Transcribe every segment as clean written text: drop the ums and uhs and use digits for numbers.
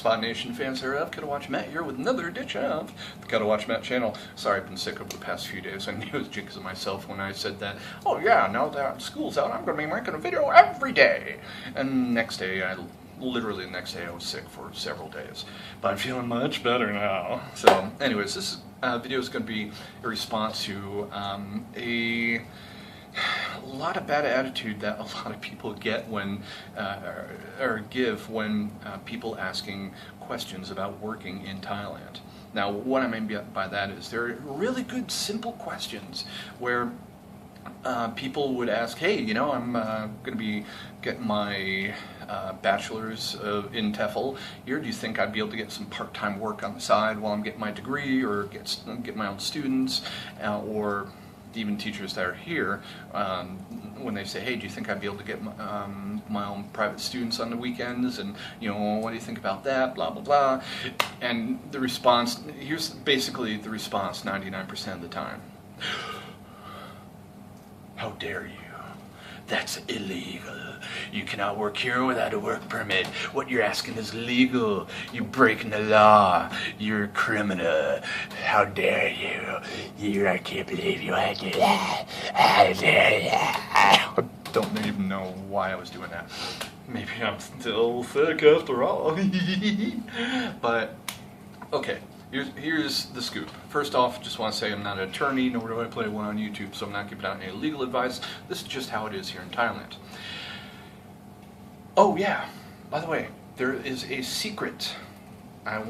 Spot Nation fans thereof, Gotta Watch Matt here with another edition of the Gotta Watch Matt channel. Sorry, I've been sick over the past few days. I knew it was jinxing myself when I said that, oh yeah, now that school's out, I'm going to be making a video every day. And next day, literally the next day I was sick for several days. But I'm feeling much better now. So anyways, this video is going to be a response to a lot of bad attitude that a lot of people get when give when people asking questions about working in Thailand. Now, what I mean by that is they're really good, simple questions where people would ask, hey, you know, I'm going to be getting my bachelor's in TEFL here. Do you think I'd be able to get some part-time work on the side while I'm getting my degree, or get my own students, or even teachers that are here, when they say, hey, do you think I'd be able to get my own private students on the weekends, and, you know, what do you think about that, blah, blah, blah. And the response, here's basically the response 99% of the time. How dare you? That's illegal. You cannot work here without a work permit. What you're asking is legal. You're breaking the law. You're a criminal. How dare you? I can't believe you had to do that. How dare you? I don't even know why I was doing that. Maybe I'm still sick after all. But, okay. Here's the scoop. First off, just want to say I'm not an attorney, nor do I play one on YouTube, so I'm not giving out any legal advice. This is just how it is here in Thailand. Oh yeah, by the way, there is a secret. I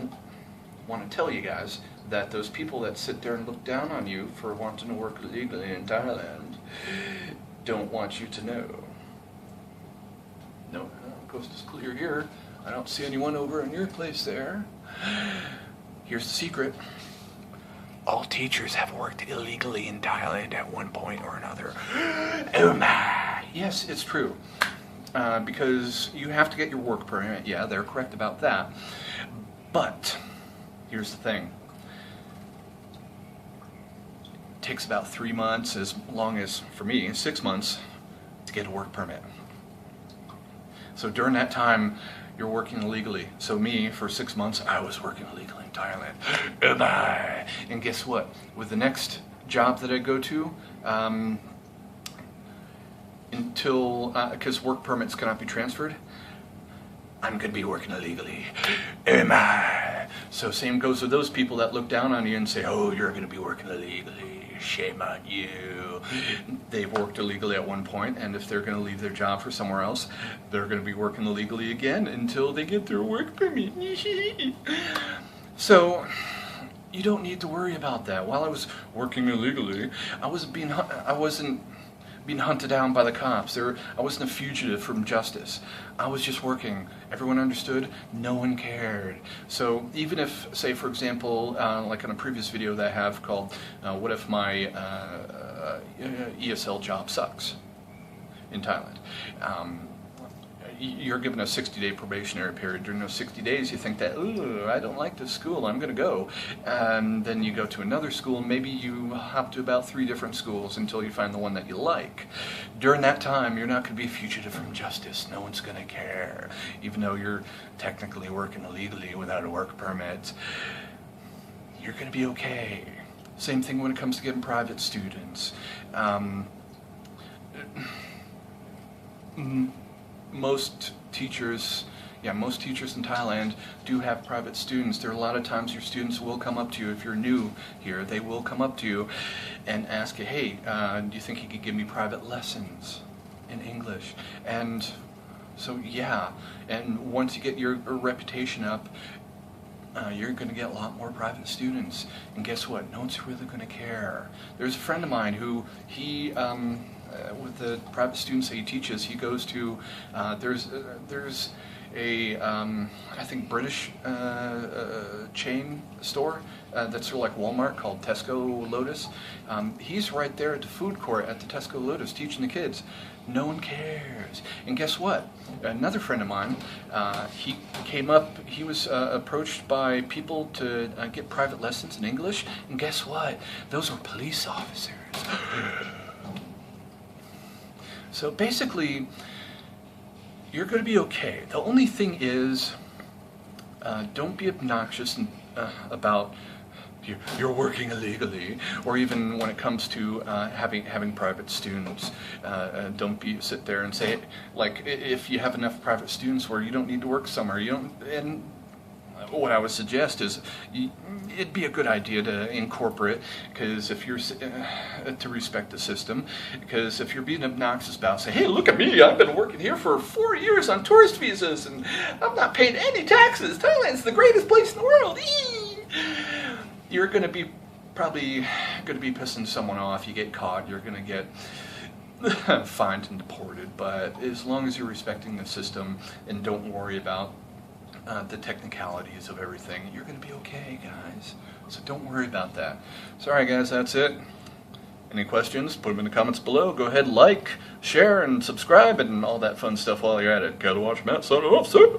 want to tell you guys that those people that sit there and look down on you for wanting to work legally in Thailand don't want you to know. No, coast is clear here. I don't see anyone over in your place there. Here's the secret. All teachers have worked illegally in Thailand at one point or another. Oh my! Yes, it's true. Because you have to get your work permit. Yeah, they're correct about that. But, here's the thing. It takes about 3 months, as long as, for me, 6 months, to get a work permit. So during that time, you're working illegally. So me, for 6 months, I was working illegally in Thailand. And guess what? With the next job that I go to, because work permits cannot be transferred, I'm going to be working illegally. So same goes with those people that look down on you and say, oh, you're going to be working illegally. Shame on you. They've worked illegally at one point, and if they're going to leave their job for somewhere else, they're going to be working illegally again until they get their work permit. So you don't need to worry about that. While I was working illegally, I wasn't being hunted down by the cops. I wasn't a fugitive from justice. I was just working. Everyone understood. No one cared. So even if, say for example, like on a previous video that I have called, what if my ESL job sucks in Thailand? You're given a 60-day probationary period. During those 60 days, you think that, ooh, I don't like this school, I'm going to go. And then you go to another school, and maybe you hop to about 3 different schools until you find the one that you like. During that time, you're not going to be a fugitive from justice. No one's going to care. Even though you're technically working illegally without a work permit, you're going to be okay. Same thing when it comes to getting private students. Most teachers in Thailand do have private students. There are a lot of times your students will come up to you, if you're new here, they will come up to you and ask you, hey, do you think you could give me private lessons in English? And so yeah, and once you get your reputation up, you're going to get a lot more private students. And guess what? No one's really going to care. There's a friend of mine who, with the private students that he teaches, he goes to, there's a, I think British chain store that's sort of like Walmart called Tesco Lotus. He's right there at the food court at the Tesco Lotus teaching the kids. No one cares. And guess what? Another friend of mine, he came up, he was approached by people to get private lessons in English, and guess what? Those were police officers. So basically, you're going to be okay. The only thing is, Don't be obnoxious about you're working illegally, or even when it comes to having private students. Don't sit there and say, like, if you have enough private students where you don't need to work somewhere, you don't. And what I would suggest is it'd be a good idea to incorporate, because if you're to respect the system, because if you're being obnoxious about, say, hey, look at me, I've been working here for 4 years on tourist visas and I'm not paying any taxes, Thailand's the greatest place in the world, you're going to be probably going to be pissing someone off. You get caught, you're going to get fined and deported. But as long as you're respecting the system and don't worry about the technicalities of everything, you're going to be okay, guys. So don't worry about that. Sorry, guys, that's it. Any questions? Put them in the comments below. Go ahead, like, share, and subscribe, and all that fun stuff while you're at it. Gotta watch Matt signing off, sir.